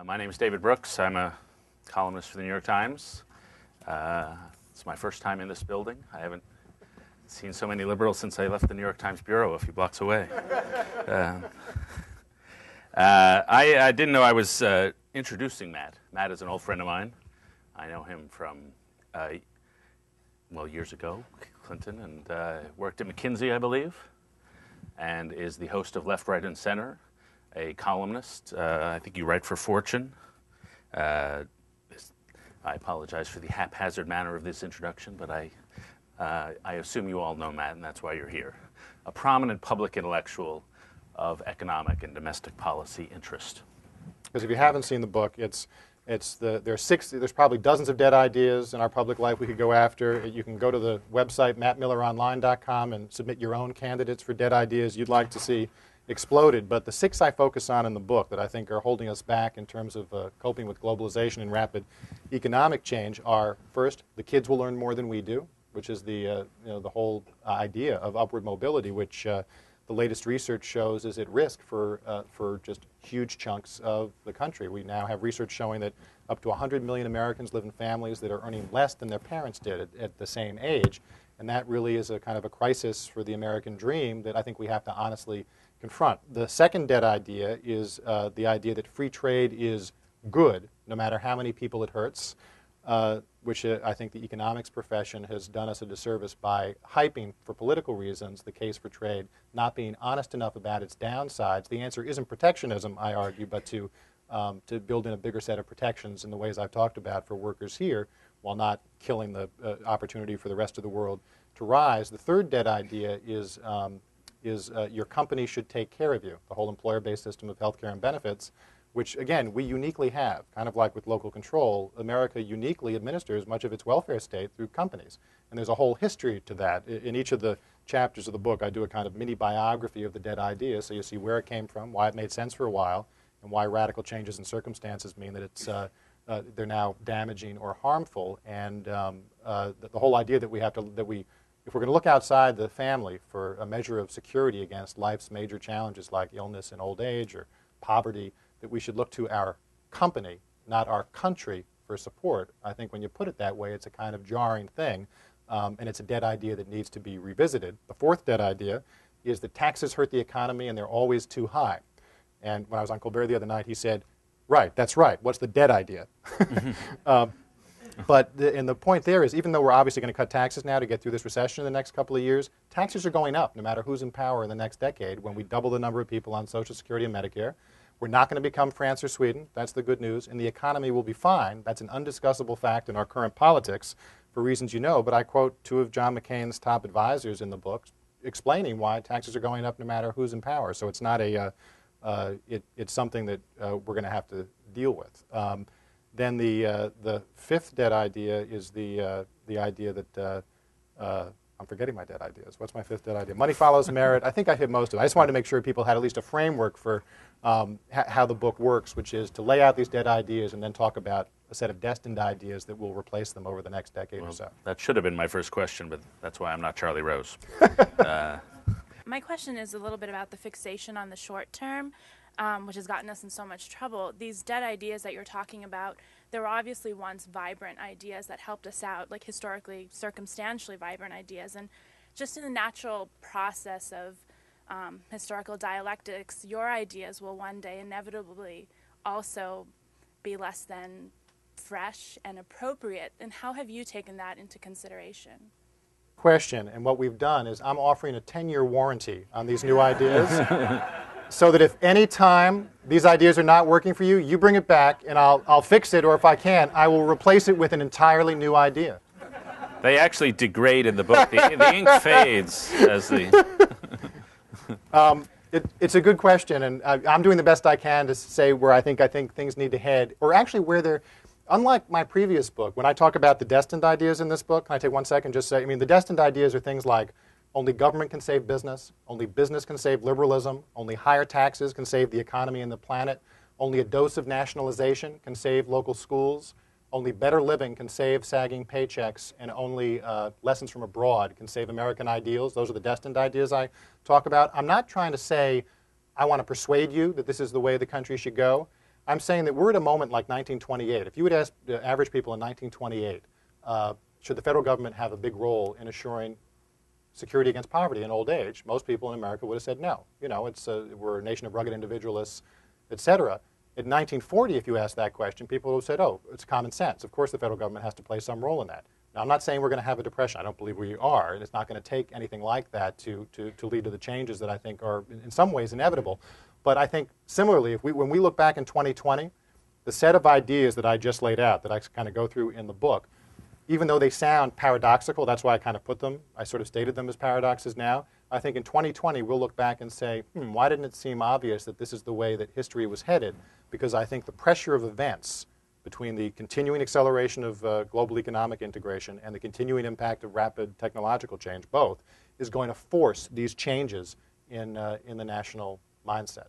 My name is David Brooks. I'm a columnist for the New York Times. It's my first time in this building. I haven't seen so many liberals since I left the New York Times bureau a few blocks away. I didn't know I was introducing Matt. Matt is an old friend of mine. I know him from, years ago, Clinton, and worked at McKinsey, I believe, and is the host of Left, Right, and Center, a columnist. I think you write for Fortune. I apologize for the haphazard manner of this introduction, but I assume you all know Matt, and that's why you're here. A prominent public intellectual of economic and domestic policy interest. Because if you haven't seen the book, there's probably dozens of dead ideas in our public life we could go after. You can go to the website mattmilleronline.com and submit your own candidates for dead ideas you'd like to see exploded. But the 6 I focus on in the book that I think are holding us back in terms of coping with globalization and rapid economic change are, first, the kids will learn more than we do, which is the whole idea of upward mobility, which the latest research shows is at risk for just huge chunks of the country. We now have research showing that up to 100 million Americans live in families that are earning less than their parents did at the same age. And that really is a kind of a crisis for the American dream that I think we have to honestly confront. The second dead idea is the idea that free trade is good, no matter how many people it hurts, which I think the economics profession has done us a disservice by hyping, for political reasons, the case for trade, not being honest enough about its downsides. The answer isn't protectionism, I argue, but to build in a bigger set of protections in the ways I've talked about for workers here, while not killing the opportunity for the rest of the world to rise. The third dead idea is your company should take care of you, the whole employer-based system of health care and benefits, which, again, we uniquely have. Kind of like with local control, America uniquely administers much of its welfare state through companies. And there's a whole history to that. In each of the chapters of the book, I do a kind of mini biography of the dead idea, so you see where it came from, why it made sense for a while, and why radical changes in circumstances mean that it's they're now damaging or harmful. And the whole idea that if we're going to look outside the family for a measure of security against life's major challenges like illness and old age or poverty, that we should look to our company, not our country, for support. I think when you put it that way, it's a kind of jarring thing, and it's a dead idea that needs to be revisited. The fourth dead idea is that taxes hurt the economy and they're always too high. And when I was on Colbert the other night, he said, right, that's right. What's the dead idea? But the point there is, even though we're obviously going to cut taxes now to get through this recession in the next couple of years, taxes are going up no matter who's in power in the next decade when we double the number of people on Social Security and Medicare. We're not going to become France or Sweden. That's the good news. And the economy will be fine. That's an undiscussable fact in our current politics for reasons you know. But I quote 2 of John McCain's top advisors in the book explaining why taxes are going up no matter who's in power. So it's not it's something that we're going to have to deal with. Then the fifth dead idea is the idea that I'm forgetting my dead ideas. What's my fifth dead idea? Money follows merit. I think I hit most of it. I just wanted to make sure people had at least a framework for how the book works, which is to lay out these dead ideas and then talk about a set of destined ideas that will replace them over the next decade or so. That should have been my first question, but that's why I'm not Charlie Rose. My question is a little bit about the fixation on the short term, which has gotten us in so much trouble. These dead ideas that you're talking about, there were obviously once vibrant ideas that helped us out, like historically, circumstantially vibrant ideas. And just in the natural process of historical dialectics, your ideas will one day inevitably also be less than fresh and appropriate. And how have you taken that into consideration? Question, and what we've done is I'm offering a 10-year warranty on these new ideas so that if any time these ideas are not working for you, you bring it back and I'll fix it, or if I can, I will replace it with an entirely new idea. They actually degrade in the book. The ink fades as the... It's a good question, and I'm doing the best I can to say where I think things need to head, or actually where they're... Unlike my previous book, when I talk about the destined ideas in this book, can I take 1 second and just say, the destined ideas are things like only government can save business, only business can save liberalism, only higher taxes can save the economy and the planet, only a dose of nationalization can save local schools, only better living can save sagging paychecks, and only lessons from abroad can save American ideals. Those are the destined ideas I talk about. I'm not trying to say I want to persuade you that this is the way the country should go. I'm saying that we're at a moment like 1928. If you would ask the average people in 1928, should the federal government have a big role in assuring security against poverty in old age, most people in America would have said no. You know, we're a nation of rugged individualists, et cetera. In 1940, if you asked that question, people would have said, oh, it's common sense. Of course the federal government has to play some role in that. Now, I'm not saying we're going to have a depression. I don't believe we are, and it's not going to take anything like that to lead to the changes that I think are in some ways inevitable. But I think similarly, when we look back in 2020, the set of ideas that I just laid out, that I kind of go through in the book, even though they sound paradoxical, that's why I kind of put them, I sort of stated them as paradoxes now, I think in 2020 we'll look back and say, why didn't it seem obvious that this is the way that history was headed? Because I think the pressure of events between the continuing acceleration of global economic integration and the continuing impact of rapid technological change, both, is going to force these changes in the national mindset.